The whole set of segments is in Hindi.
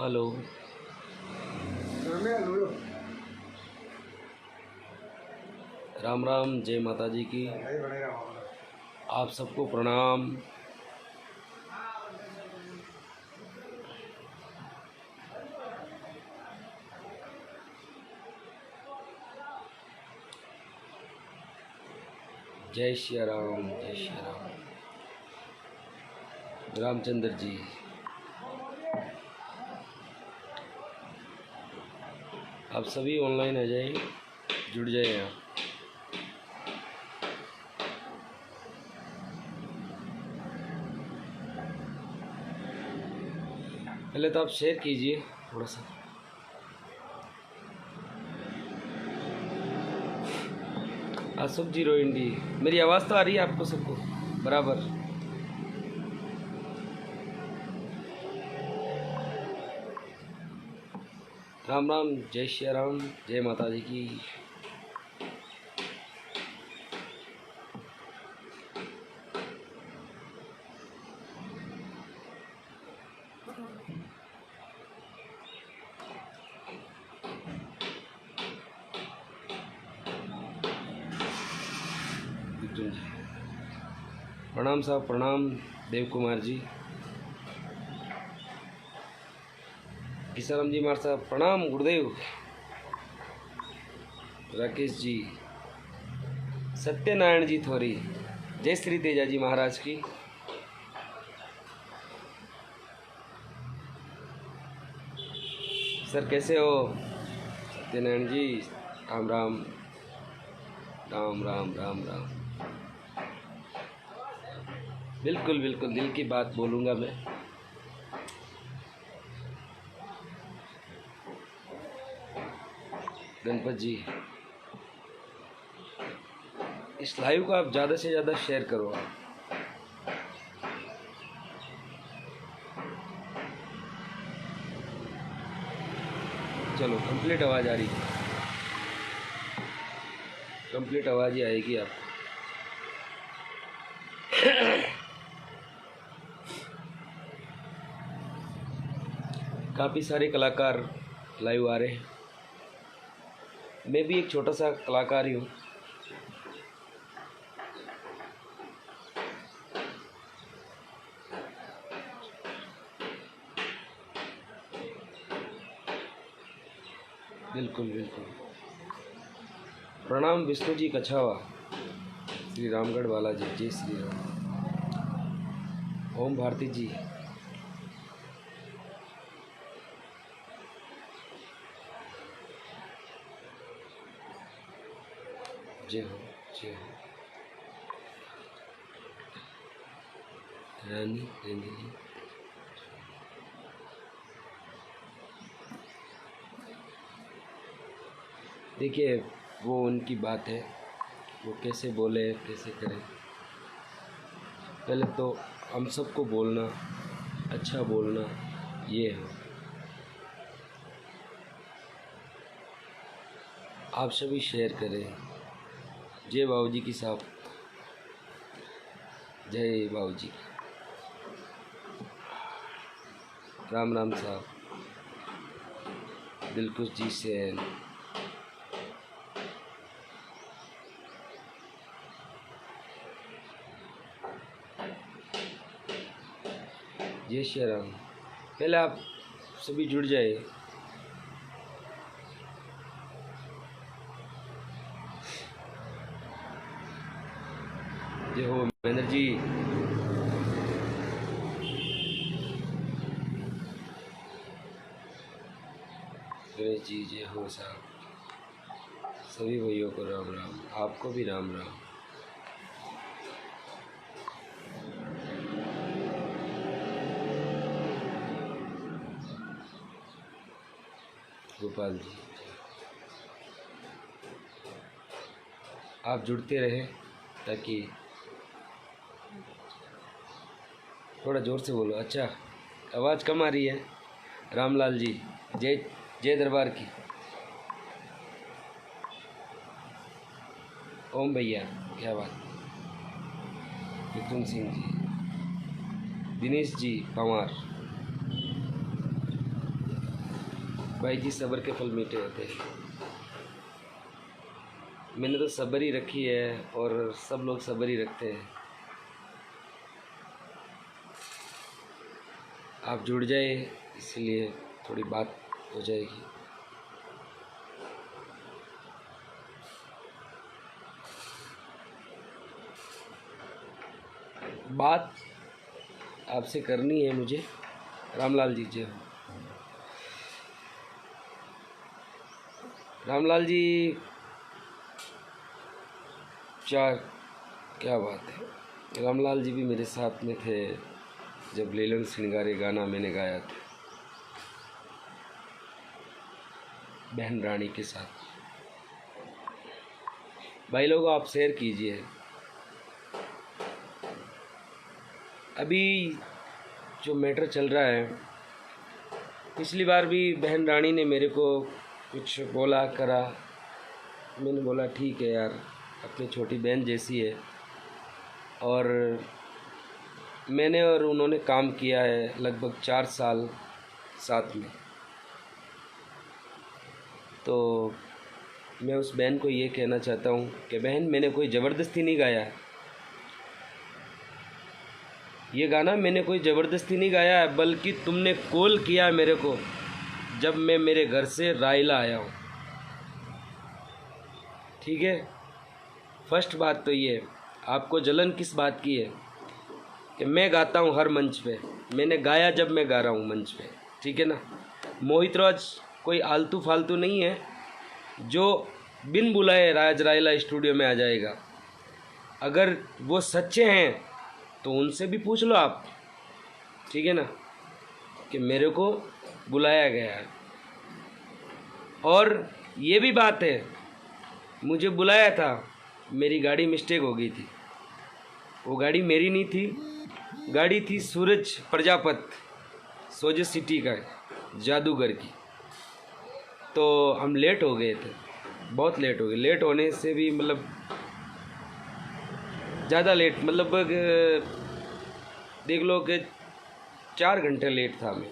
हेलो। राम राम, जय माता जी की। आप सबको प्रणाम। जय श्री राम, जय श्री राम। रामचंद्र जी, आप सभी ऑनलाइन आ जाइए, जुड़ जाए यहाँ। पहले तो आप शेयर कीजिए थोड़ा सा। आसुफ जी रोहिंडी, मेरी आवाज़ तो आ रही है आपको सबको बराबर? राम राम, जय श्री राम, जय माता जी की। प्रणाम साहब, प्रणाम देव कुमार जी। किसाराम जी मार साहब प्रणाम। गुरुदेव राकेश जी, सत्यनारायण जी थोरी, जय श्री तेजा जी महाराज की। सर कैसे हो सत्यनारायण जी? राम राम राम राम राम राम। बिल्कुल बिल्कुल, दिल की बात बोलूँगा मैं। गणपत जी, इस लाइव को आप ज़्यादा से ज़्यादा शेयर करो आप। चलो, कंप्लीट आवाज़ आ रही है, कंप्लीट आवाज़ ही आएगी आपको। काफ़ी सारे कलाकार लाइव आ रहे हैं। मैं भी एक छोटा सा कलाकार ही हूँ। बिल्कुल बिल्कुल। प्रणाम विष्णु जी कछावा, श्री रामगढ़ बालाजी, जय श्री राम। ओम भारती जी, जय हो जय हो। रानी रानी जी, देखिए वो उनकी बात है, वो कैसे बोले कैसे करें। पहले तो हम सबको बोलना, अच्छा बोलना ये है। आप सभी शेयर करें। जय बाबूजी की साहब, जय बाबूजी की। राम राम साहब, दिलकुश जी सेन, जय श्री राम। पहले आप सभी जुड़ जाए। जय हो महेंद्र जी, गणेश जी, जय हो साहब। सभी भाइयों को राम राम, आपको भी राम राम। गोपाल जी, आप जुड़ते रहें ताकि थोड़ा ज़ोर से बोलो। अच्छा, आवाज़ कम आ रही है। रामलाल जी, जय जय दरबार की। ओम भैया, क्या बात। मिथुन सिंह जी, दिनेश जी पवार, भाई जी, सब्र के फल मीठे होते हैं। मैंने तो सब्र ही रखी है और सब लोग सब्र ही रखते हैं। आप जुड़ जाए, इसलिए थोड़ी बात हो जाएगी। बात आपसे करनी है मुझे। रामलाल जी, जय हो। रामलाल जी, क्या बात है। रामलाल जी भी मेरे साथ में थे जब लीलन श्रृंगारे गाना मैंने गाया था बहन रानी के साथ। भाई लोगों, आप शेयर कीजिए। अभी जो मैटर चल रहा है, पिछली बार भी बहन रानी ने मेरे को कुछ बोला करा, मैंने बोला ठीक है यार, अपनी छोटी बहन जैसी है। और मैंने और उन्होंने काम किया है लगभग 4 साल साथ में। तो मैं उस बहन को ये कहना चाहता हूँ कि बहन, मैंने कोई ज़बरदस्ती नहीं गाया है ये गाना, मैंने कोई ज़बरदस्ती नहीं गाया है, बल्कि तुमने कॉल किया मेरे को जब मैं मेरे घर से रायला आया हूँ। ठीक है। फर्स्ट बात तो ये, आपको जलन किस बात की है कि मैं गाता हूँ हर मंच पे। मैंने गाया जब मैं गा रहा हूँ मंच पे, ठीक है ना। मोहित राज कोई आलतू फालतू नहीं है जो बिन बुलाए राज रायला स्टूडियो में आ जाएगा। अगर वो सच्चे हैं तो उनसे भी पूछ लो आप, ठीक है ना, कि मेरे को बुलाया गया है। और ये भी बात है, मुझे बुलाया था, मेरी गाड़ी मिस्टेक हो गई थी। वो गाड़ी मेरी नहीं थी, गाड़ी थी सूरज प्रजापत सोजे सिटी का, जादूगर की। तो हम लेट हो गए थे, बहुत लेट हो गए। लेट होने से भी मतलब ज़्यादा लेट, मतलब देख लो कि 4 घंटे लेट था मैं।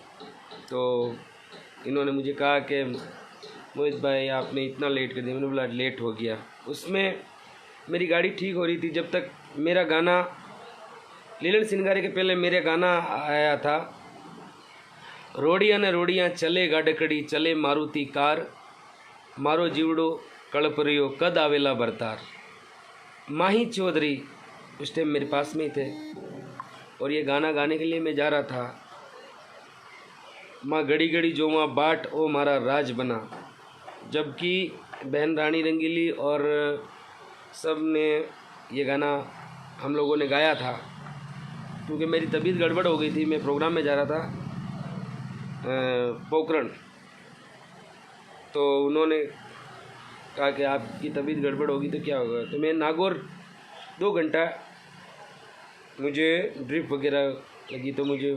तो इन्होंने मुझे कहा कि मोहित भाई आपने इतना लेट कर दिया। मैंने बोला लेट हो गया। उसमें मेरी गाड़ी ठीक हो रही थी जब तक मेरा गाना लीलन श्रृंगारे के पहले मेरे गाना आया था, रोड़ियाँ ने रोड़ियाँ चले गाडकड़ी चले मारुति कार, मारो जीवड़ो कड़परियो कद आवेला बरतार। माही चौधरी उस टाइम मेरे पास में ही थे और ये गाना गाने के लिए मैं जा रहा था। माँ घड़ी घड़ी जो माँ बाट ओ मारा राज बना। जबकि बहन रानी रंगीली और सब ने ये गाना हम लोगों ने गाया था, क्योंकि मेरी तबीयत गड़बड़ हो गई थी। मैं प्रोग्राम में जा रहा था पोखरण, तो उन्होंने कहा कि आपकी तबीयत गड़बड़ होगी तो क्या होगा। तो मैं नागौर 2 घंटा मुझे ड्रिप वगैरह लगी, तो मुझे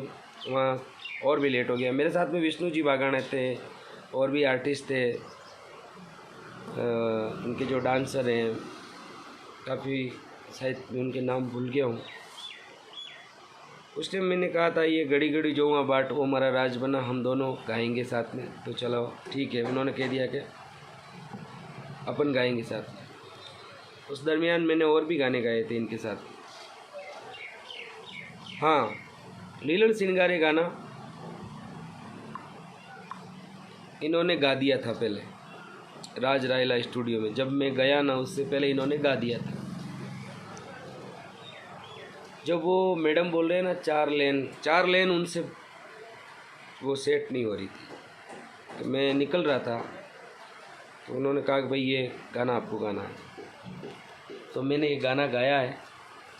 वहाँ और भी लेट हो गया। मेरे साथ में विष्णु जी बागाने थे और भी आर्टिस्ट थे, उनके जो डांसर हैं काफ़ी, शायद मैं उनके नाम भूल गया हूँ। उस टाइम मैंने कहा था ये घड़ी घड़ी जो वहाँ बाट वो हमारा राज बना, हम दोनों गाएंगे साथ में। तो चलो ठीक है, उन्होंने कह दिया कि अपन गाएंगे साथ में। उस दरमियान मैंने और भी गाने गाए थे इनके साथ। हाँ, लीलन श्रृंगारे गाना इन्होंने गा दिया था पहले राज रायला स्टूडियो में। जब मैं गया ना, उससे पहले इन्होंने गा दिया था। जब वो मैडम बोल रहे हैं ना 4 लेन उनसे वो सेट नहीं हो रही थी। तो मैं निकल रहा था, तो उन्होंने कहा कि भाई ये गाना आपको गाना है। तो मैंने ये गाना गाया है,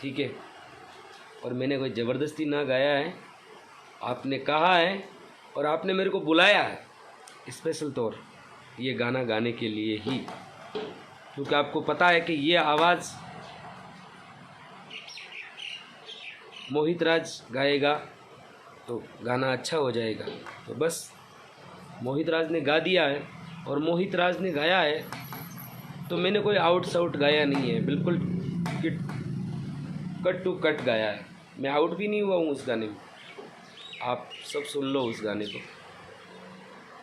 ठीक है। और मैंने कोई ज़बरदस्ती ना गाया है, आपने कहा है और आपने मेरे को बुलाया है स्पेशल तौर ये गाना गाने के लिए ही, क्योंकि आपको पता है कि ये आवाज़ मोहित राज गाएगा तो गाना अच्छा हो जाएगा। तो बस मोहित राज ने गा दिया है और मोहित राज ने गाया है, तो मैंने कोई आउट साउट गाया नहीं है, बिल्कुल कट टू कट गाया है। मैं आउट भी नहीं हुआ हूँ उस गाने में, आप सब सुन लो उस गाने को।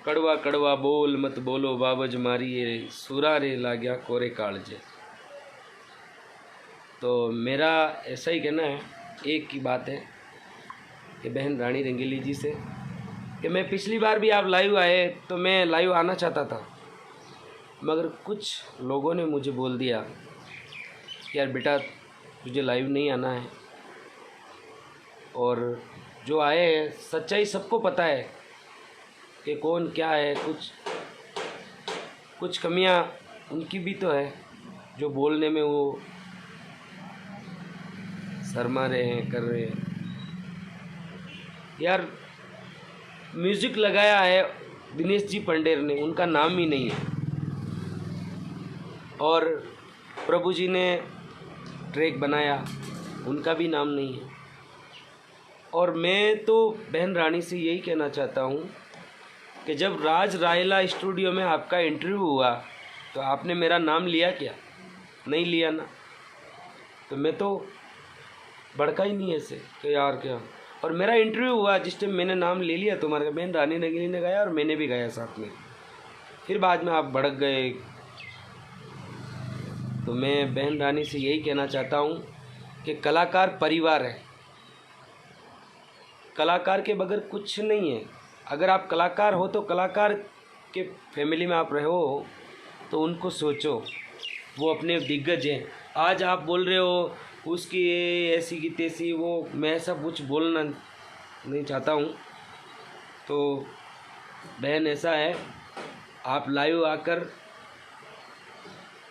कड़वा कड़वा बोल मत बोलो बाबज मारिए सूरा रे लाग्या कोरे कालजे। तो मेरा ऐसा ही कहना है, एक की बात है कि बहन रानी रंगीली जी से कि मैं पिछली बार भी आप लाइव आए तो मैं लाइव आना चाहता था, मगर कुछ लोगों ने मुझे बोल दिया कि यार बेटा तुझे लाइव नहीं आना है। और जो आए हैं सच्चाई सबको पता है कि कौन क्या है, कुछ कमियां उनकी भी तो है जो बोलने में वो शर्मा रहे हैं, कर रहे हैं। यार म्यूज़िक लगाया है दिनेश जी पंडेर ने, उनका नाम ही नहीं है, और प्रभु जी ने ट्रैक बनाया, उनका भी नाम नहीं है। और मैं तो बहन रानी से यही कहना चाहता हूँ कि जब राज रायला स्टूडियो में आपका इंटरव्यू हुआ तो आपने मेरा नाम लिया क्या? नहीं लिया ना। तो मैं तो भड़का ही नहीं ऐसे कि यार क्या। और मेरा इंटरव्यू हुआ जिस टाइम मैंने नाम ले लिया तुम्हारा, बहन रानी रंगीली ने गाया और मैंने भी गाया साथ में। फिर बाद में आप भड़क गए। तो मैं बहन रानी से यही कहना चाहता हूँ कि कलाकार परिवार है, कलाकार के बगैर कुछ नहीं है। अगर आप कलाकार हो तो कलाकार के फैमिली में आप रहो तो उनको सोचो, वो अपने दिग्गज हैं। आज आप बोल रहे हो उसकी ऐसी की तैसी, वो मैं ऐसा कुछ बोलना नहीं चाहता हूँ। तो बहन ऐसा है, आप लाइव आकर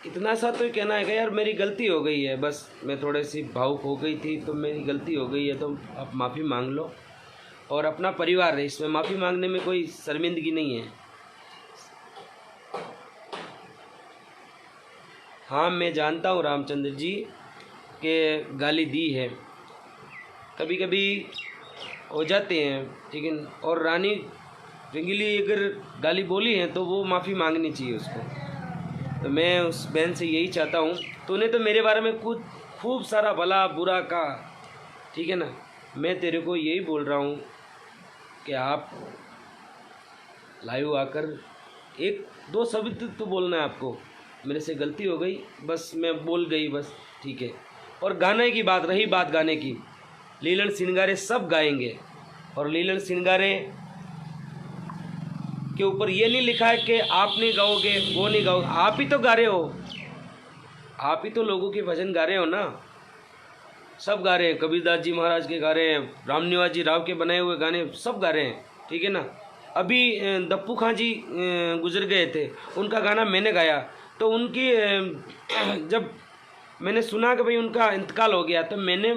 इतना सा तो कहना है कि यार मेरी गलती हो गई है, बस मैं थोड़ी सी भावुक हो गई थी तो मेरी गलती हो गई है, तो आप माफ़ी मांग लो। और अपना परिवार है, इसमें माफ़ी मांगने में कोई शर्मिंदगी नहीं है। हाँ मैं जानता हूँ रामचंद्र जी के गाली दी है, कभी कभी हो जाते हैं, लेकिन और रानी रंगीली अगर गाली बोली है तो वो माफ़ी मांगनी चाहिए उसको। तो मैं उस बहन से यही चाहता हूँ, तूने तो मेरे बारे में कुछ खूब सारा भला बुरा कहा, ठीक है ना। मैं तेरे को यही बोल रहा हूँ कि आप लाइव आकर एक दो शब्द तो बोलना है आपको, मेरे से गलती हो गई, बस मैं बोल गई, बस ठीक है। और गाने की बात रही, बात गाने की, लीलन सिंगारे सब गाएंगे। और लीलन सिंगारे के ऊपर ये नहीं लिखा है कि आप नहीं गाओगे, वो नहीं गाओगे, आप ही तो गा रहे हो, आप ही तो लोगों के भजन गा रहे हो ना। सब गा रहे हैं, कबीरदास जी महाराज के गा रहे हैं, रामनिवास जी राव के बनाए हुए गाने सब गा रहे हैं, ठीक है ना। अभी दप्पू खां जी गुजर गए थे, उनका गाना मैंने गाया। तो उनकी जब मैंने सुना कि भाई उनका इंतकाल हो गया, तो मैंने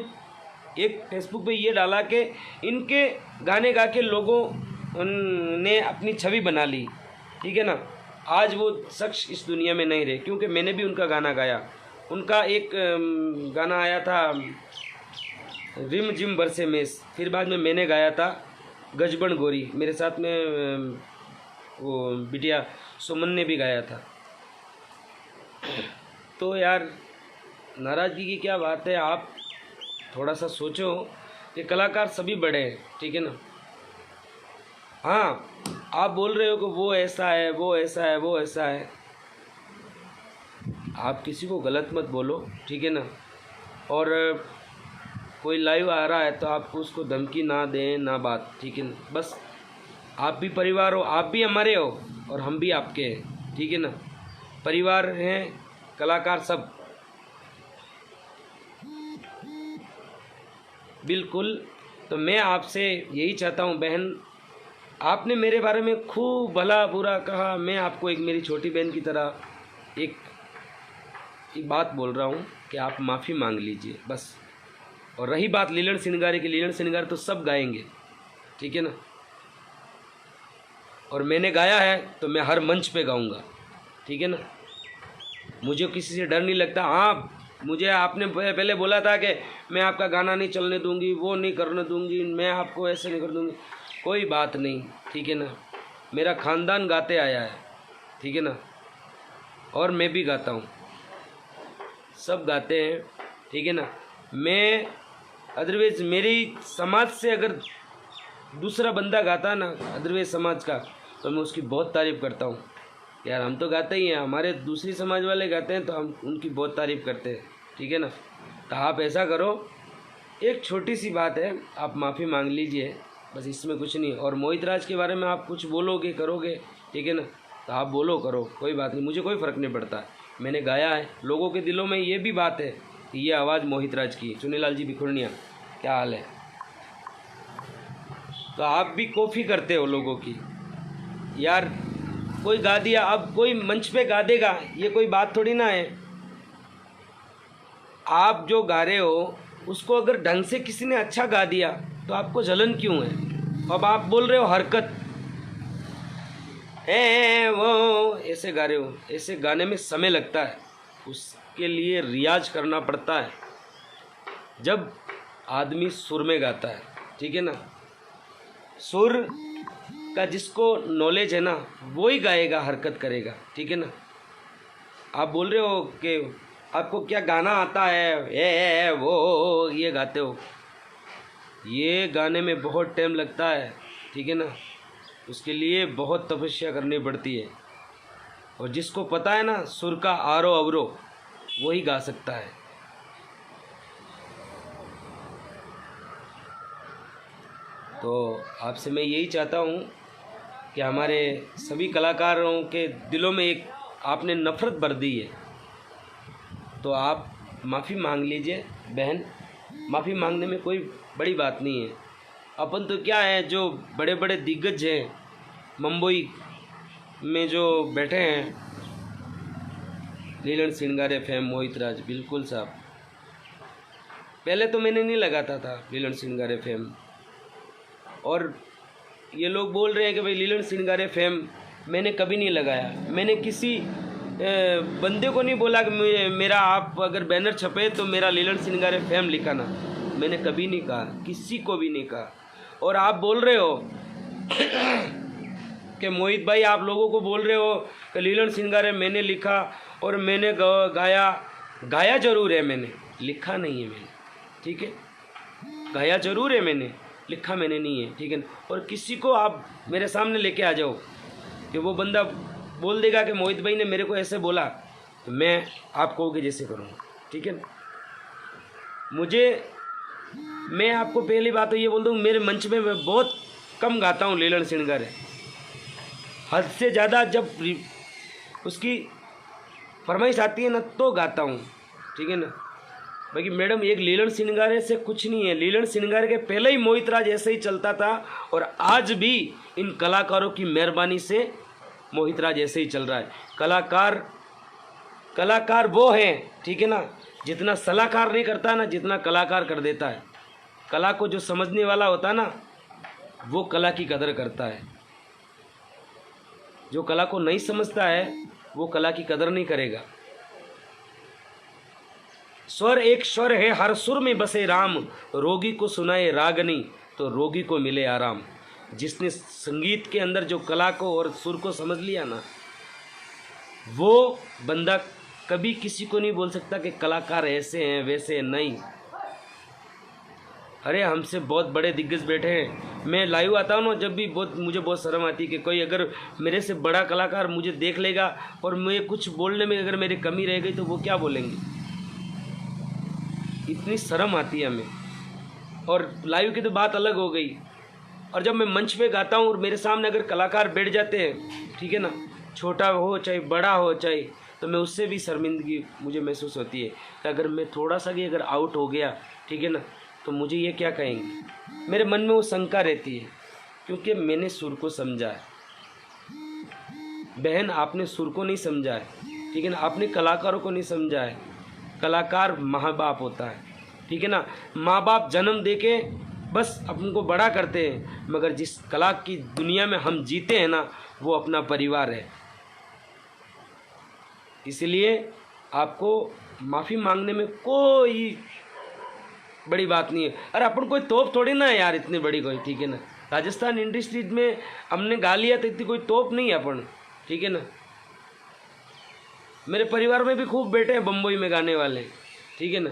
एक फेसबुक पे ये डाला कि इनके गाने गा के लोगों ने अपनी छवि बना ली, ठीक है ना। आज वो शख्स इस दुनिया में नहीं रहे, क्योंकि मैंने भी उनका गाना गाया। उनका एक गाना आया था रिम जिम बरसे मेस, फिर बाद में मैंने गाया था गजबन गोरी, मेरे साथ में वो बिटिया सुमन ने भी गाया था। तो यार नाराज़गी की क्या बात है, आप थोड़ा सा सोचो कि कलाकार सभी बड़े हैं, ठीक है ना। हाँ आप बोल रहे हो कि वो ऐसा है, वो ऐसा है, वो ऐसा है, आप किसी को गलत मत बोलो, ठीक है ना। और कोई लाइव आ रहा है तो आप उसको धमकी ना दें ना बात, ठीक है ना। बस आप भी परिवार हो, आप भी हमारे हो और हम भी आपके हैं, ठीक है ना। परिवार हैं कलाकार सब, बिल्कुल। तो मैं आपसे यही चाहता हूँ बहन, आपने मेरे बारे में खूब भला बुरा कहा, मैं आपको एक मेरी छोटी बहन की तरह एक बात बोल रहा हूँ कि आप माफ़ी मांग लीजिए बस। और रही बात लीलन सिंगारे की, लीलन सिंगारे तो सब गाएंगे, ठीक है ना। और मैंने गाया है तो मैं हर मंच पे गाऊंगा, ठीक है ना। मुझे किसी से डर नहीं लगता। हाँ मुझे आपने पहले बोला था कि मैं आपका गाना नहीं चलने दूंगी, वो नहीं करने दूंगी, मैं आपको ऐसे नहीं कर दूंगी, कोई बात नहीं, ठीक है ना। मेरा ख़ानदान गाते आया है, ठीक है ना, और मैं भी गाता हूँ, सब गाते हैं, ठीक है ना। मैं अदरवाइज मेरी समाज से अगर दूसरा बंदा गाता ना, अदरवाइज समाज का, तो मैं उसकी बहुत तारीफ़ करता हूँ। यार हम तो गाते ही हैं, हमारे दूसरी समाज वाले गाते हैं तो हम उनकी बहुत तारीफ़ करते हैं, ठीक है ना। तो आप ऐसा करो, एक छोटी सी बात है, आप माफ़ी मांग लीजिए, बस इसमें कुछ नहीं। और मोहित राज के बारे में आप कुछ बोलोगे करोगे, ठीक है ना, तो आप बोलो करो, कोई बात नहीं, मुझे कोई फ़र्क नहीं पड़ता। मैंने गाया है, लोगों के दिलों में ये भी बात है कि ये आवाज़ मोहित राज की। चुनीलाल जी भिखुरनिया, क्या हाल है? तो आप भी कॉपी करते हो लोगों की। यार कोई गा दिया, अब कोई मंच पे गा देगा, ये कोई बात थोड़ी ना है। आप जो गा रहे हो उसको अगर ढंग से किसी ने अच्छा गा दिया तो आपको जलन क्यों है? अब आप बोल रहे हो हरकत है वो, ऐसे गा रहे हो। ऐसे गाने में समय लगता है, उसके लिए रियाज करना पड़ता है। जब आदमी सुर में गाता है, ठीक है ना, सुर का जिसको नॉलेज है ना वो ही गाएगा, हरकत करेगा, ठीक है ना। आप बोल रहे हो कि आपको क्या गाना आता है, ए वो ये गाते हो, ये गाने में बहुत टाइम लगता है, ठीक है ना। उसके लिए बहुत तपस्या करनी पड़ती है, और जिसको पता है ना सुर का आरो अवरो, वही गा सकता है। तो आपसे मैं यही चाहता हूँ कि हमारे सभी कलाकारों के दिलों में एक आपने नफ़रत भर दी है, तो आप माफ़ी मांग लीजिए बहन। माफ़ी मांगने में कोई बड़ी बात नहीं है। अपन तो क्या है, जो बड़े बड़े दिग्गज हैं मुंबई में जो बैठे हैं, लीलन सिंगारे फेम मोहित राज, बिल्कुल साहब। पहले तो मैंने नहीं लगाता था लीलन सिंगारे फेम, और ये लोग बोल रहे हैं कि भाई लीलन सिंगारे फेम, मैंने कभी नहीं लगाया। मैंने किसी बंदे को नहीं बोला कि मेरा आप अगर बैनर छपे तो मेरा लीलन सिंगारे फेम लिखा ना, मैंने कभी नहीं कहा, किसी को भी नहीं कहा। और आप बोल रहे हो कि मोहित भाई आप लोगों को बोल रहे हो कि लीलन सिंगारे मैंने लिखा और मैंने गाया जरूर है, मैंने लिखा नहीं है मैंने, ठीक है। गाया जरूर है मैंने, लिखा मैंने नहीं है, ठीक है ना। और किसी को आप मेरे सामने लेके आ जाओ कि वो बंदा बोल देगा कि मोहित भाई ने मेरे को ऐसे बोला, तो मैं आप कहोगे जैसे करूँगा, ठीक है ना। मैं आपको पहली बात तो ये बोल दूँ, मेरे मंच में मैं बहुत कम गाता हूँ लीलन सिंगारे, हद से ज़्यादा जब उसकी फरमाइश आती है ना तो गाता हूँ, ठीक है ना। बाकी मैडम एक लीलन सिंगारे से कुछ नहीं है, लीलन सिंगारे के पहले ही मोहित राज ऐसे ही चलता था, और आज भी इन कलाकारों की मेहरबानी से मोहित राज ऐसे ही चल रहा है। कलाकार वो है, ठीक है ना, जितना सलाहकार नहीं करता ना, जितना कलाकार कर देता है। कला को जो समझने वाला होता है ना, वो कला की कदर करता है। जो कला को नहीं समझता है वो कला की कदर नहीं करेगा। स्वर एक स्वर है, हर सुर में बसे राम, रोगी को सुनाए रागनी तो रोगी को मिले आराम। जिसने संगीत के अंदर जो कला को और सुर को समझ लिया ना, वो बंदा कभी किसी को नहीं बोल सकता कि कलाकार ऐसे हैं वैसे हैं, नहीं। अरे हमसे बहुत बड़े दिग्गज बैठे हैं, मैं लाइव आता हूँ ना, जब भी मुझे बहुत शर्म आती है कि कोई अगर मेरे से बड़ा कलाकार मुझे देख लेगा और मैं कुछ बोलने में अगर मेरी कमी रह गई तो वो क्या बोलेंगे, इतनी शर्म आती है हमें। और लाइव की तो बात अलग हो गई। और जब मैं मंच पे गाता हूँ और मेरे सामने अगर कलाकार बैठ जाते हैं, ठीक है ना, छोटा हो चाहे बड़ा हो चाहे, तो मैं उससे भी शर्मिंदगी मुझे महसूस होती है कि अगर मैं थोड़ा सा भी अगर आउट हो गया, ठीक है ना, तो मुझे ये क्या कहेंगे। मेरे मन में वो शंका रहती है, क्योंकि मैंने सुर को समझा है। बहन आपने सुर को नहीं समझा है, ठीक है ना, आपने कलाकारों को नहीं समझा है। कलाकार माँ बाप होता है, ठीक है ना। माँ बाप जन्म देके बस अपन को बड़ा करते हैं, मगर जिस कला की दुनिया में हम जीते हैं ना, वो अपना परिवार है। इसलिए आपको माफ़ी मांगने में कोई बड़ी बात नहीं है। अरे अपन कोई तोप थोड़ी ना है यार, इतनी बड़ी कोई, ठीक है ना। राजस्थान इंडस्ट्रीज में हमने गा लिया तो इतनी कोई तोप नहीं है अपन, ठीक है ना। मेरे परिवार में भी खूब बेटे हैं बम्बई में गाने वाले, ठीक है ना।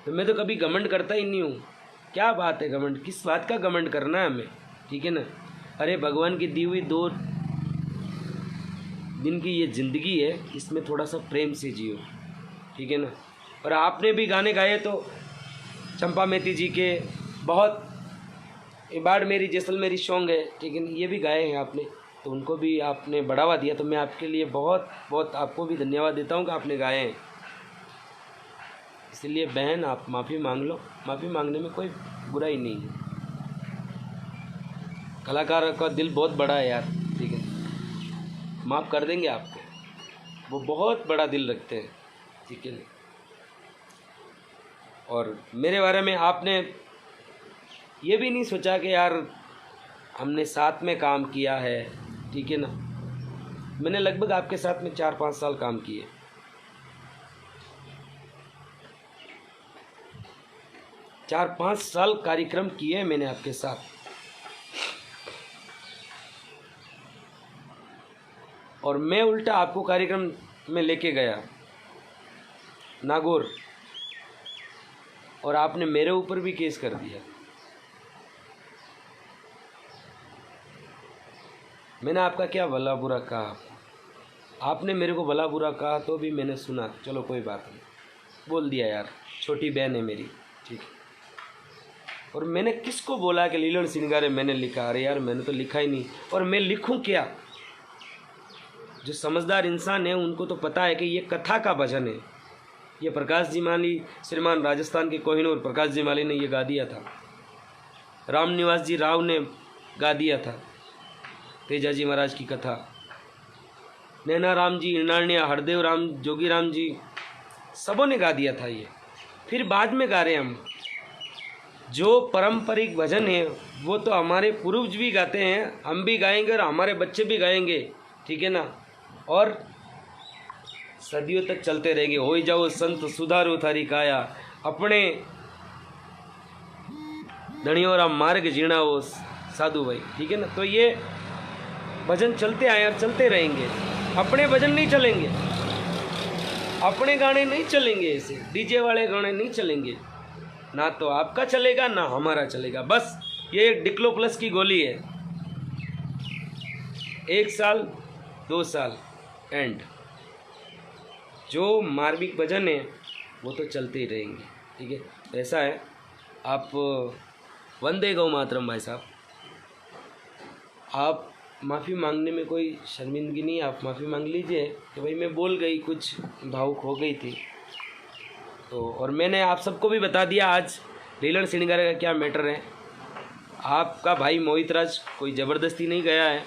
तो मैं तो कभी घमंड करता ही नहीं हूँ। क्या बात है घमंड, किस बात का घमंड करना है हमें, ठीक है ना। अरे भगवान की दी हुई 2 दिन की ये ज़िंदगी है, इसमें थोड़ा सा प्रेम से जियो, ठीक है ना। और आपने भी गाने गाए तो चंपा मेथी जी के बहुत, ये बाढ़ मेरी जैसलमेरी सॉन्ग है, ठीक है, ये भी गाए हैं आपने, तो उनको भी आपने बढ़ावा दिया, तो मैं आपके लिए बहुत बहुत आपको भी धन्यवाद देता हूँ कि आपने गाए हैं। इसलिए बहन आप माफ़ी मांग लो, माफ़ी मांगने में कोई बुराई नहीं है। कलाकार का दिल बहुत बड़ा है यार, ठीक है, माफ़ कर देंगे आपको, वो बहुत बड़ा दिल रखते हैं, ठीक है। और मेरे बारे में आपने ये भी नहीं सोचा कि यार हमने साथ में काम किया है, ठीक है ना। मैंने लगभग आपके साथ में 4-5 साल काम किए, 4-5 साल कार्यक्रम किए मैंने आपके साथ। और मैं उल्टा आपको कार्यक्रम में लेके गया नागौर, और आपने मेरे ऊपर भी केस कर दिया। मैंने आपका क्या भला बुरा कहा, आपने मेरे को भला बुरा कहा तो भी मैंने सुना, चलो कोई बात नहीं, बोल दिया यार, छोटी बहन है मेरी, ठीक है। और मैंने किसको बोला कि लीलन सिंगारे मैंने लिखा, अरे यार मैंने तो लिखा ही नहीं, और मैं लिखूं क्या। जो समझदार इंसान है उनको तो पता है कि ये कथा का भजन है, ये प्रकाश जी माली, श्रीमान राजस्थान के कोहिनूर प्रकाश जी माली ने ये गा दिया था, राम निवास जी राव ने गा दिया था तेजा जी महाराज की कथा, नैना राम जी, इनान्या, हरदेव राम, जोगी राम जी, सबों ने गा दिया था ये। फिर बाद में गा रहे हैं हम, जो पारंपरिक भजन है वो तो हमारे पूर्वज भी गाते हैं, हम भी गाएंगे और हमारे बच्चे भी गाएंगे, ठीक है ना। और सदियों तक चलते रहेंगे। हो जाओ संत सुधारो थारी काया, अपने धनियों राम मार्ग जीना वो साधु भाई, ठीक है ना। तो ये भजन चलते आए और चलते रहेंगे, अपने भजन नहीं चलेंगे, अपने गाने नहीं चलेंगे, ऐसे डीजे वाले गाने नहीं चलेंगे, ना तो आपका चलेगा ना हमारा चलेगा। बस ये डिक्लो प्लस की गोली है, 1 साल 2 साल एंड, जो मार्मिक भजन है वो तो चलते ही रहेंगे, ठीक है। तो ऐसा है, आप वंदे गौ मातरम भाई साहब, आप माफ़ी मांगने में कोई शर्मिंदगी नहीं, आप माफ़ी मांग लीजिए कि भाई मैं बोल गई, कुछ भावुक हो गई थी तो। और मैंने आप सबको भी बता दिया आज लीलन सिंगारे का क्या मैटर है। आपका भाई मोहित राज कोई ज़बरदस्ती नहीं गया है,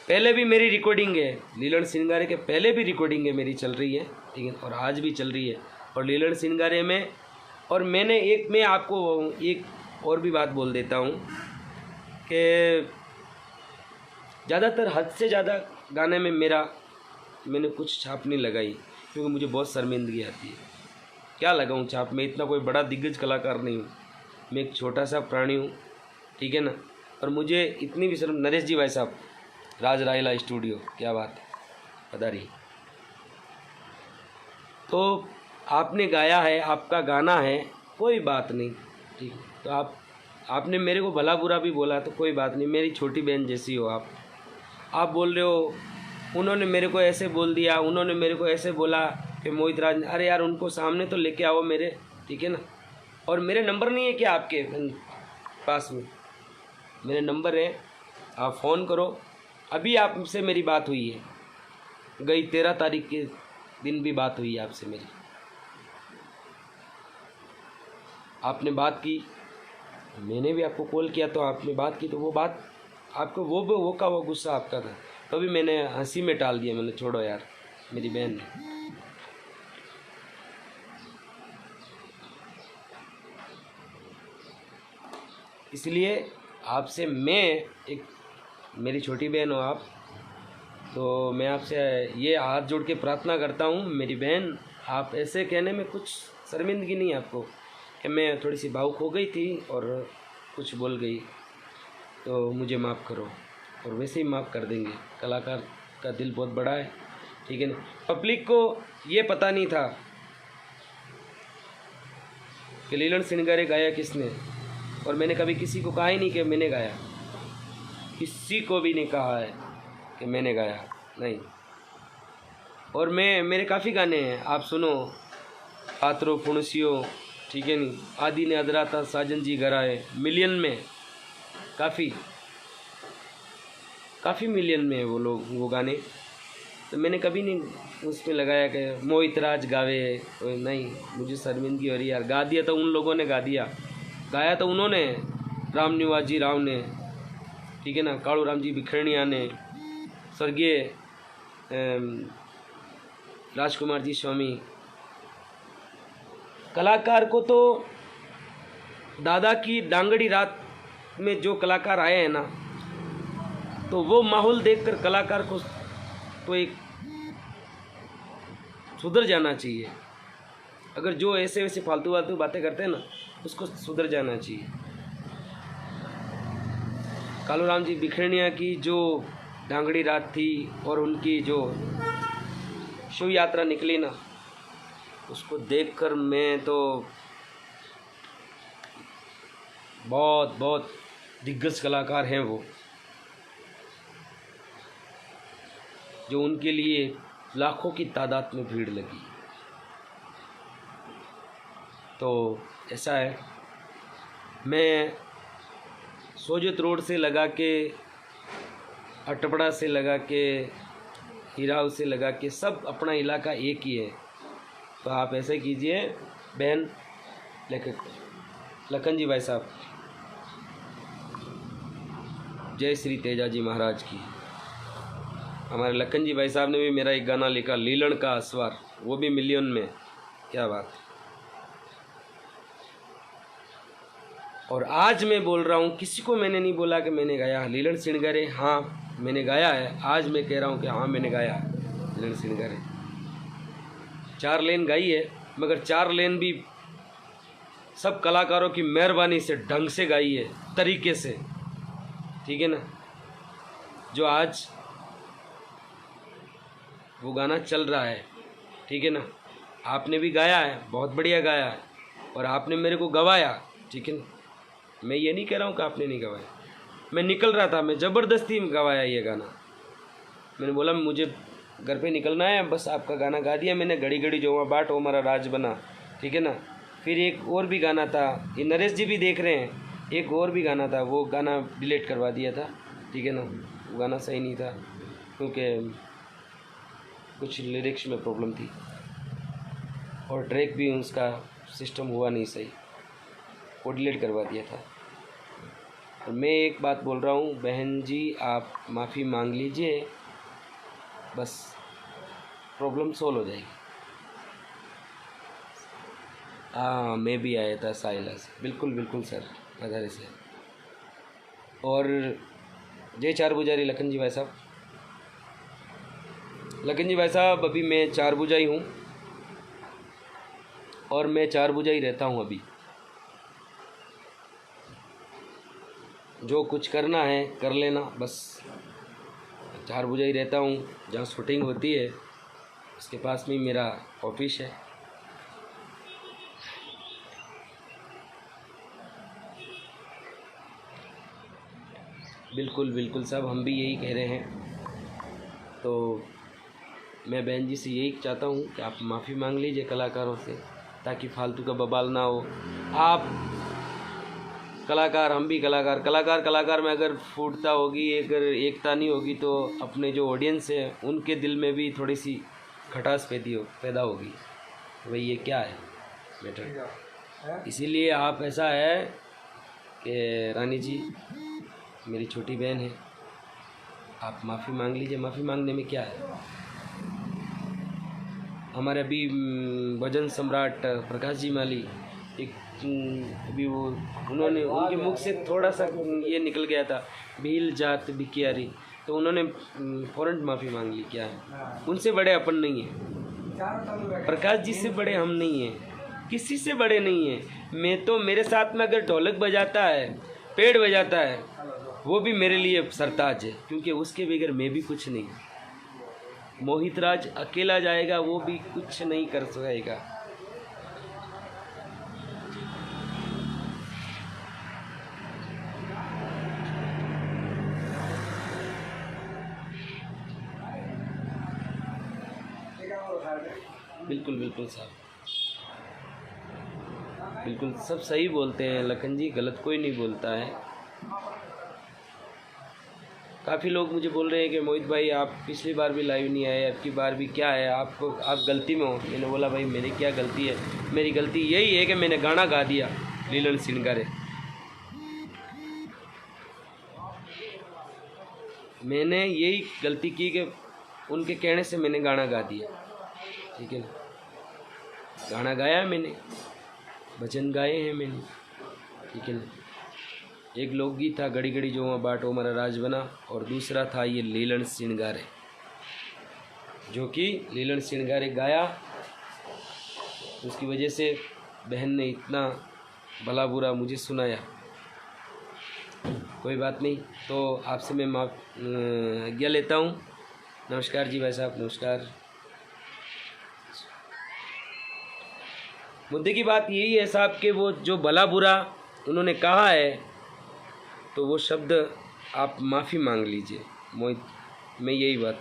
पहले भी मेरी रिकॉर्डिंग है, लीलन सिंगारे के पहले भी रिकॉर्डिंग है मेरी चल रही है, ठीक है, और आज भी चल रही है। और लीलन सिंगारे में, और मैं आपको एक और भी बात बोल देता हूँ कि ज़्यादातर हद से ज़्यादा गाने में मैंने कुछ छाप नहीं लगाई, क्योंकि मुझे बहुत शर्मिंदगी आती है। क्या लगाऊँ छाप, मैं इतना कोई बड़ा दिग्गज कलाकार नहीं हूँ, मैं एक छोटा सा प्राणी हूँ, ठीक है ना। और मुझे इतनी भी शर्म, नरेश जी भाई साहब, राज रायला स्टूडियो, क्या बात है, पधारी। तो आपने गाया है, आपका गाना है, कोई बात नहीं, ठीक। तो आपने मेरे को भला बुरा भी बोला तो कोई बात नहीं, मेरी छोटी बहन जैसी हो आप बोल रहे हो उन्होंने मेरे को ऐसे बोल दिया, उन्होंने मेरे को ऐसे बोला कि मोहित राज, अरे यार उनको सामने तो लेके आओ मेरे, ठीक है ना। और मेरे नंबर नहीं है क्या आपके पास में? मेरे नंबर है, आप फ़ोन करो। अभी आपसे मेरी बात हुई है, गई 13 तारीख के दिन भी बात हुई है आपसे मेरी, आपने बात की, मैंने भी आपको कॉल किया तो आपने बात की, तो वो बात आपको वो गुस्सा आपका था, तो भी मैंने हंसी में टाल दिया, मैंने छोड़ो यार मेरी बहन। इसलिए आपसे मैं एक, मेरी छोटी बहन हो आप, तो मैं आपसे ये हाथ जोड़ के प्रार्थना करता हूँ मेरी बहन, आप ऐसे कहने में कुछ शर्मिंदगी नहीं आपको कि मैं थोड़ी सी भावुक हो गई थी और कुछ बोल गई, तो मुझे माफ़ करो। और वैसे ही माफ़ कर देंगे, कलाकार का दिल बहुत बड़ा है, ठीक है ना। पब्लिक को ये पता नहीं था कि लीलन सिंगारे गाया किसने, और मैंने कभी किसी को कहा ही नहीं कि मैंने गाया, किसी को भी नहीं कहा है कि मैंने गाया, नहीं। और मेरे काफ़ी गाने हैं, आप सुनो। पात्रो पुणसियो, ठीक है नहीं, आदि ने अधरा था, साजन जी घर आए, मिलियन में, काफ़ी मिलियन में है वो गाने। तो मैंने कभी नहीं उसमें लगाया कि मोहित राज गावे, नहीं, मुझे शर्मिंदगी हो रही यार। गा दिया तो उन लोगों ने गा दिया, गाया तो उन्होंने, राम निवाजी राव ने, ठीक है ना, कालू राम जी बिखरनिया ने, स्वर्गीय राजकुमार जी स्वामी। कलाकार को तो दादा की डांगड़ी रात में जो कलाकार आए हैं ना, तो वो माहौल देखकर कलाकार को तो एक सुधर जाना चाहिए। अगर जो ऐसे वैसे फालतू फालतू बातें करते हैं ना, उसको सुधर जाना चाहिए। कालू राम जी बिखरनिया की जो डांगड़ी रात थी और उनकी जो शिव यात्रा निकली ना, उसको देखकर मैं तो बहुत दिग्गज कलाकार हैं वो, जो उनके लिए लाखों की तादाद में भीड़ लगी। तो ऐसा है, मैं सोजत रोड से लगा के, अटपड़ा से लगा के, हीराव से लगा के, सब अपना इलाका एक ही है। तो आप ऐसे कीजिए बहन लखन जी भाई साहब, जय श्री तेजा जी महाराज की। हमारे लखन जी भाई साहब ने भी मेरा एक गाना लिखा, लीलन का अस्वार, वो भी मिलियन में, क्या बात। और आज मैं बोल रहा हूँ, किसी को मैंने नहीं बोला कि मैंने गाया लीलन सिणगारे, हाँ मैंने गाया है। आज मैं कह रहा हूँ कि हाँ मैंने गाया है लीलन सिणगारे। 4 लेन गाई है, मगर 4 लेन भी सब कलाकारों की मेहरबानी से, ढंग से गाई है, तरीके से, ठीक है ना। जो आज वो गाना चल रहा है, ठीक है ना, आपने भी गाया है, बहुत बढ़िया गाया है, और आपने मेरे को गवाया, ठीक है ना। मैं ये नहीं कह रहा हूँ कि आपने नहीं गवाया, मैं निकल रहा था, मैं ज़बरदस्ती गवाया ये गाना। मैंने बोला मुझे घर पे निकलना है, बस आपका गाना गा दिया मैंने, घड़ी घड़ी जो हुआ बाट हो हमारा राज बना, ठीक है ना। फिर एक और भी गाना था, ये नरेश जी भी देख रहे हैं, एक और भी गाना था, वो गाना डिलीट करवा दिया था, ठीक है ना। वो गाना सही नहीं था क्योंकि कुछ लिरिक्स में प्रॉब्लम थी और ट्रैक भी उसका सिस्टम हुआ नहीं सही, वो डिलीट करवा दिया था। और मैं एक बात बोल रहा हूँ, बहन जी आप माफ़ी मांग लीजिए, बस प्रॉब्लम सोल्व हो जाएगी। हाँ मैं भी आया था साइला से, बिल्कुल सर, पधारे से। और जय 4 पुजारी लखन जी भाई साहब। लखन जी भाई साहब, अभी मैं 4 भुजाई हूँ और मैं 4 भुजाई रहता हूँ। अभी जो कुछ करना है कर लेना, बस 4 भुजाई रहता हूँ। जहाँ शूटिंग होती है उसके पास में मेरा ऑफिस है। बिल्कुल साहब, हम भी यही कह रहे हैं। तो मैं बहन जी से यही चाहता हूँ कि आप माफ़ी मांग लीजिए कलाकारों से, ताकि फालतू का बवाल ना हो। आप कलाकार, हम भी कलाकार में अगर फूटता होगी, अगर एकता नहीं होगी, तो अपने जो ऑडियंस है उनके दिल में भी थोड़ी सी खटास पैदा होगी। भाई ये क्या है मैटर। इसीलिए आप, ऐसा है कि रानी जी मेरी छोटी बहन है, आप माफ़ी मांग लीजिए। माफ़ी मांगने में क्या है। हमारे अभी भजन सम्राट प्रकाश जी माली, एक अभी वो उन्होंने, उनके मुख से थोड़ा सा ये निकल गया था, भील जात बिकियारी, तो उन्होंने फ़ौरन माफ़ी मांग ली। क्या है, उनसे बड़े अपन नहीं हैं, प्रकाश जी से बड़े हम नहीं हैं, किसी से बड़े नहीं हैं। मैं तो, मेरे साथ में अगर ढोलक बजाता है, पेड़ बजाता है, वो भी मेरे लिए सरताज है, क्योंकि उसके बगैर मैं भी कुछ नहीं। मोहित राज अकेला जाएगा, वो भी कुछ नहीं कर सकेगा। बिल्कुल बिल्कुल साहब, बिल्कुल सब सही बोलते हैं लखन जी, गलत कोई नहीं बोलता है। काफ़ी लोग मुझे बोल रहे हैं कि मोहित भाई आप पिछली बार भी लाइव नहीं आए, अब की बार भी क्या है आपको, आप गलती में हो। मैंने बोला भाई मेरी क्या गलती है, मेरी गलती यही है कि मैंने गाना गा दिया लीलन सिंगारे। मैंने यही गलती की कि उनके कहने से मैंने गाना गा दिया, ठीक है ना। गाना गाया मैंने, भजन गाए हैं मैंने, ठीक है ना। एक लोकगीत था घड़ी घड़ी जो बाटो हमारा राज बना, और दूसरा था ये लीलन सिंगारे, जो कि लीलन सिंगारे गाया। उसकी वजह से बहन ने इतना भला बुरा मुझे सुनाया। कोई बात नहीं, तो आपसे मैं आज्ञा लेता हूँ। नमस्कार जी भाई साहब, नमस्कार। मुद्दे की बात यही है साहब कि वो जो भला बुरा उन्होंने कहा है, तो वो शब्द आप माफ़ी मांग लीजिए मोहित, मैं यही बात।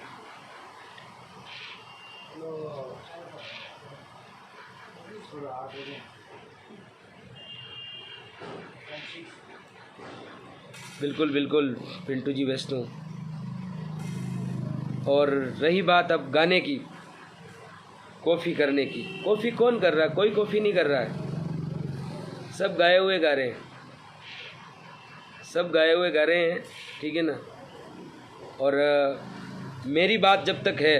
बिल्कुल बिल्कुल पिंटू जी वैष्णो। और रही बात अब गाने की, कॉफ़ी करने की, कॉफ़ी कौन कर रहा है? कोई कॉफ़ी नहीं कर रहा है, सब गाए हुए गा रहे हैं, सब गाए हुए गा रहे हैं, ठीक है ना। और मेरी बात जब तक है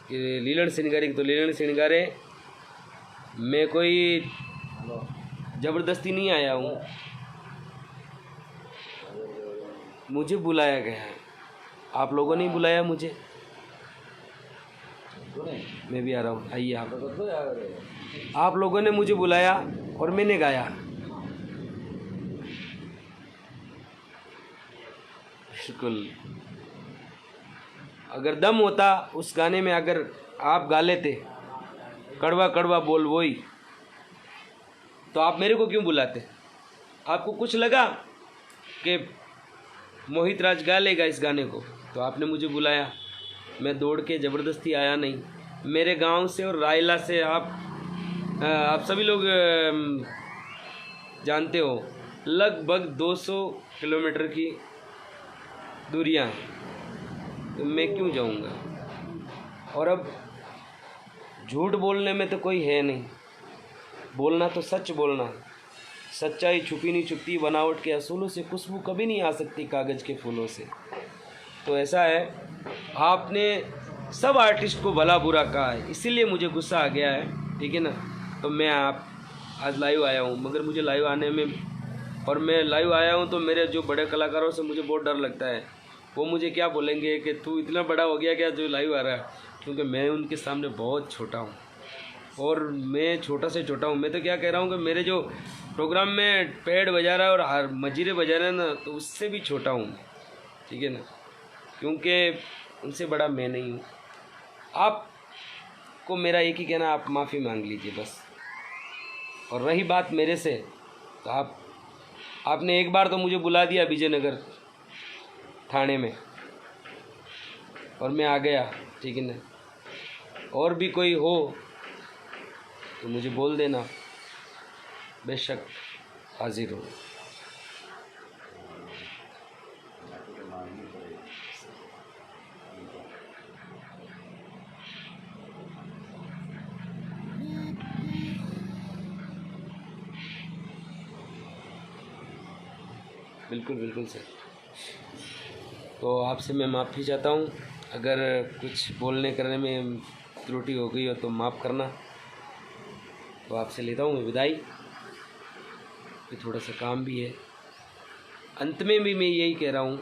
कि लीलन सिंगारे की, तो लीलन सिंगारे मैं कोई ज़बरदस्ती नहीं आया हूँ, मुझे बुलाया गया है, आप लोगों ने बुलाया मुझे। मैं भी आ रहा हूँ, आइए आप लोगों ने मुझे बुलाया और मैंने गाया। बिल्कुल, अगर दम होता उस गाने में, अगर आप गा लेते कड़वा कड़वा बोल वही, तो आप मेरे को क्यों बुलाते? आपको कुछ लगा कि मोहित राज गा लेगा इस गाने को, तो आपने मुझे बुलाया। मैं दौड़ के ज़बरदस्ती आया नहीं। मेरे गांव से और रायला से आप सभी लोग जानते हो, लगभग 200 किलोमीटर की दूरियां हैं, तो मैं क्यों जाऊंगा। और अब झूठ बोलने में तो कोई है नहीं, बोलना तो सच बोलना। सच्चाई छुपी नहीं छुपती, बनावट के असूलों से खुशबू कभी नहीं आ सकती कागज़ के फूलों से। तो ऐसा है, आपने सब आर्टिस्ट को भला बुरा कहा है, इसीलिए मुझे गुस्सा आ गया है, ठीक है ना। तो मैं आज लाइव आया हूँ, मगर मुझे लाइव आने में, और मैं लाइव आया हूँ तो मेरे जो बड़े कलाकारों से मुझे बहुत डर लगता है। वो मुझे क्या बोलेंगे कि तू इतना बड़ा हो गया क्या जो लाइव आ रहा है, क्योंकि मैं उनके सामने बहुत छोटा हूँ, और मैं छोटा से छोटा हूँ। मैं तो क्या कह रहा हूँ कि मेरे जो प्रोग्राम में पैड बजा रहा है और हर मजीरे बजा रहे हैं ना, तो उससे भी छोटा हूँ, ठीक है ना, क्योंकि उनसे बड़ा मैं नहीं हूँ। आपको मेरा एक ही कहना, आप माफ़ी मांग लीजिए बस। और रही बात मेरे से, तो आपने एक बार तो मुझे बुला दिया विजयनगर थाने में, और मैं आ गया, ठीक है ना। और भी कोई हो तो मुझे बोल देना, बेशक हाजिर हूँ। बिल्कुल बिल्कुल सर। तो आपसे मैं माफ़ी चाहता हूँ, अगर कुछ बोलने करने में त्रुटि हो गई हो तो माफ़ करना। तो आपसे लेता हूँ मैं विदाई, फिर थोड़ा सा काम भी है। अंत में भी मैं यही कह रहा हूँ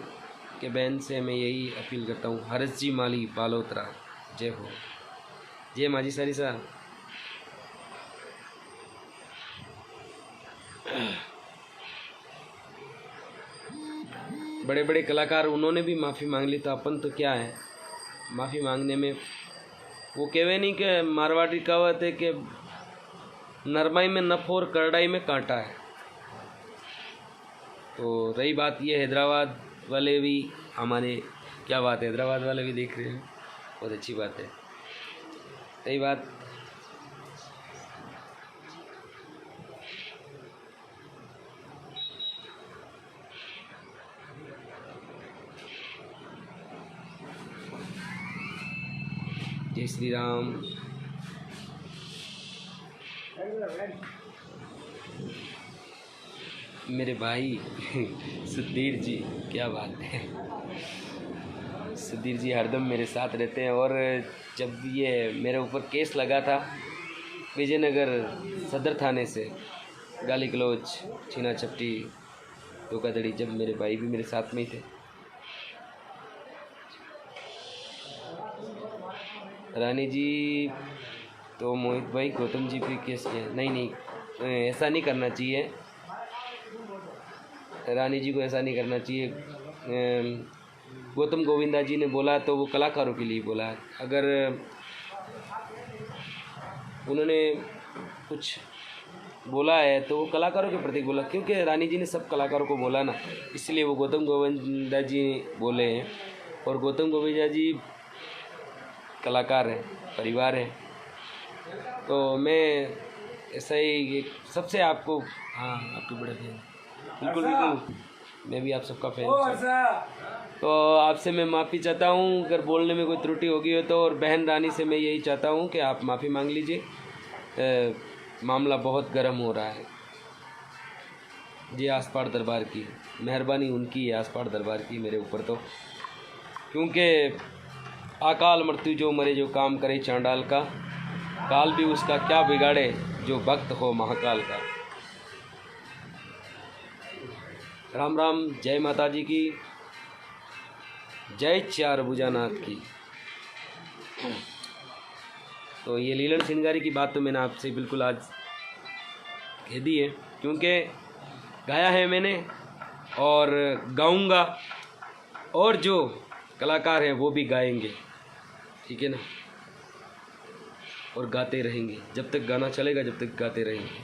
कि बहन से मैं यही अपील करता हूँ, हरस जी माली बालोतरा, जय हो, जय माजी सारी साहब। बड़े बड़े कलाकार उन्होंने भी माफ़ी मांग ली, तो अपन तो क्या है माफ़ी मांगने में। वो कहवे नहीं कि मारवाड़ी कहावत है कि नरमाई में नफ़ और करड़ाई में कांटा है। तो रही बात ये, हैदराबाद वाले भी हमारे, क्या बात है, हैदराबाद वाले भी देख रहे हैं, बहुत अच्छी बात है। सही बात। जय श्री राम। मेरे भाई सुधीर जी, क्या बात है। सुधीर जी हरदम मेरे साथ रहते हैं। और जब ये मेरे ऊपर केस लगा था विजयनगर सदर थाने से, गाली गलौज, छीना झपटी, धोखाधड़ी, जब मेरे भाई भी मेरे साथ में ही थे। रानी जी तो मोहित भाई गौतम जी पे केस किया। नहीं, ऐसा नहीं करना चाहिए रानी जी को, ऐसा नहीं करना चाहिए। गौतम गोविंदा जी ने बोला तो वो कलाकारों के लिए बोला। अगर उन्होंने कुछ बोला है तो वो कलाकारों के प्रति बोला, क्योंकि रानी जी ने सब कलाकारों को बोला ना, इसलिए वो गौतम गोविंदा जी बोले हैं। और गौतम गोविंदा जी कलाकार हैं, परिवार है। तो मैं ऐसा ही सबसे आपको, हाँ आपके बड़े फैन, बिल्कुल बिल्कुल, मैं भी आप सबका फैन हूँ। तो आपसे मैं माफ़ी चाहता हूँ अगर बोलने में कोई त्रुटि होगी हो तो। और बहन रानी से मैं यही चाहता हूँ कि आप माफ़ी मांग लीजिए। मामला बहुत गर्म हो रहा है। ये आसपाड़ दरबार की मेहरबानी, उनकी है आसपाड़ दरबार की मेरे ऊपर। तो क्योंकि अकाल मृत्यु जो मरे, जो काम करे चांडाल का, काल भी उसका क्या बिगाड़े, जो भक्त हो महाकाल का। राम राम। जय माता जी की, जय चार भुजानाथ की। तो ये लीलन श्रृंगारी की बात तो मैंने आपसे बिल्कुल आज कह दी है, क्योंकि गाया है मैंने और गाऊंगा, और जो कलाकार हैं वो भी गाएंगे, ठीक है ना। और गाते रहेंगे जब तक गाना चलेगा, जब तक गाते रहेंगे।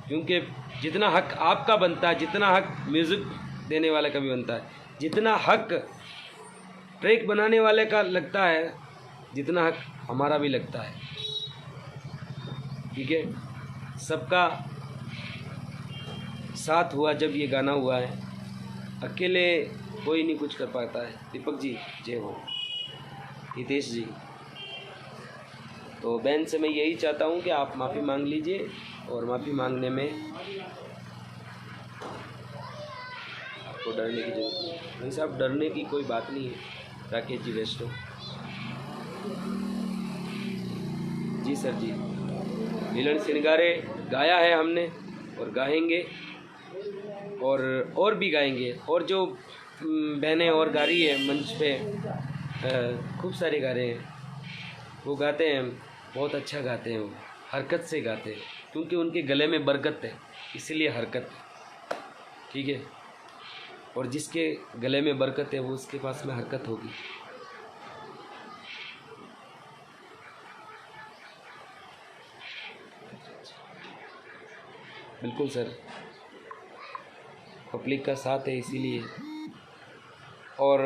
क्योंकि जितना हक आपका बनता है, जितना हक म्यूज़िक देने वाले का भी बनता है, जितना हक ट्रैक बनाने वाले का लगता है, जितना हक हमारा भी लगता है, ठीक है। सबका साथ हुआ जब ये गाना हुआ है, अकेले कोई नहीं कुछ कर पाता है। दीपक जी जय हो, हितेश जी। तो बहन से मैं यही चाहता हूँ कि आप माफ़ी मांग लीजिए, और माफ़ी मांगने में आपको डरने की जरूरत नहीं है। वैसे आप डरने की कोई बात नहीं है। राकेश जी वैष्णव जी, सर जी। लीलन श्रृंगारे गाया है हमने और गाएंगे, और भी गाएंगे। और जो बहनें और गा रही है मंच पे, खूब सारे गा रहे हैं, वो गाते हैं, बहुत अच्छा गाते हैं, वो हरकत से गाते हैं, क्योंकि उनके गले में बरकत है, इसलिए हरकत है, ठीक है। और जिसके गले में बरकत है वो उसके पास में हरकत होगी। बिल्कुल सर, पब्लिक का साथ है इसीलिए। और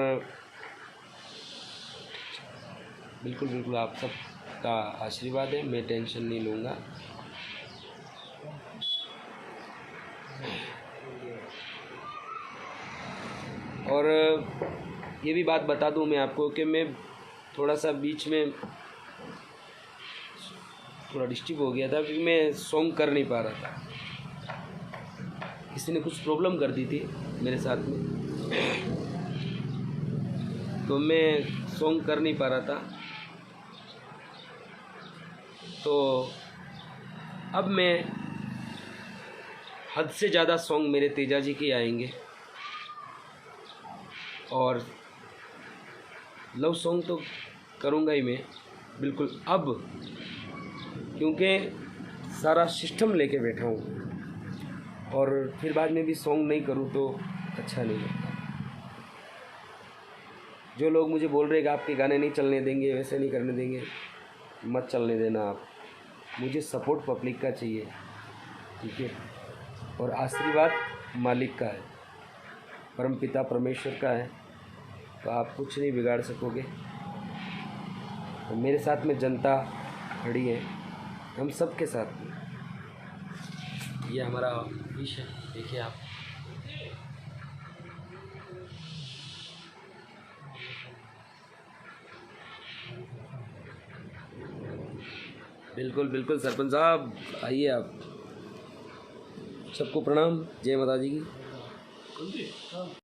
बिल्कुल बिल्कुल आप सब का आशीर्वाद है, मैं टेंशन नहीं लूँगा। और ये भी बात बता दूं मैं आपको कि मैं थोड़ा सा बीच में थोड़ा डिस्टर्ब हो गया था, क्योंकि मैं सॉन्ग कर नहीं पा रहा था। किसी ने कुछ प्रॉब्लम कर दी थी मेरे साथ में, तो मैं सॉन्ग कर नहीं पा रहा था। तो अब मैं हद से ज़्यादा सॉन्ग मेरे तेजा जी के आएंगे, और लव सॉन्ग तो करूँगा ही मैं बिल्कुल अब, क्योंकि सारा सिस्टम लेके बैठा हूँ। और फिर बाद में भी सॉन्ग नहीं करूँ तो अच्छा नहीं लगता। जो लोग मुझे बोल रहे हैं कि आपके गाने नहीं चलने देंगे, वैसे नहीं करने देंगे, मत चलने देना आप। मुझे सपोर्ट पब्लिक का चाहिए, ठीक है। और आशीर्वाद मालिक का है, परमपिता परमेश्वर का है। तो आप कुछ नहीं बिगाड़ सकोगे। और मेरे साथ में जनता खड़ी है, हम सब के साथ में। ये हमारा ऑफिस है, देखिए आप। बिल्कुल बिल्कुल सरपंच साहब, आइए आप। सबको प्रणाम, जय माता जी की।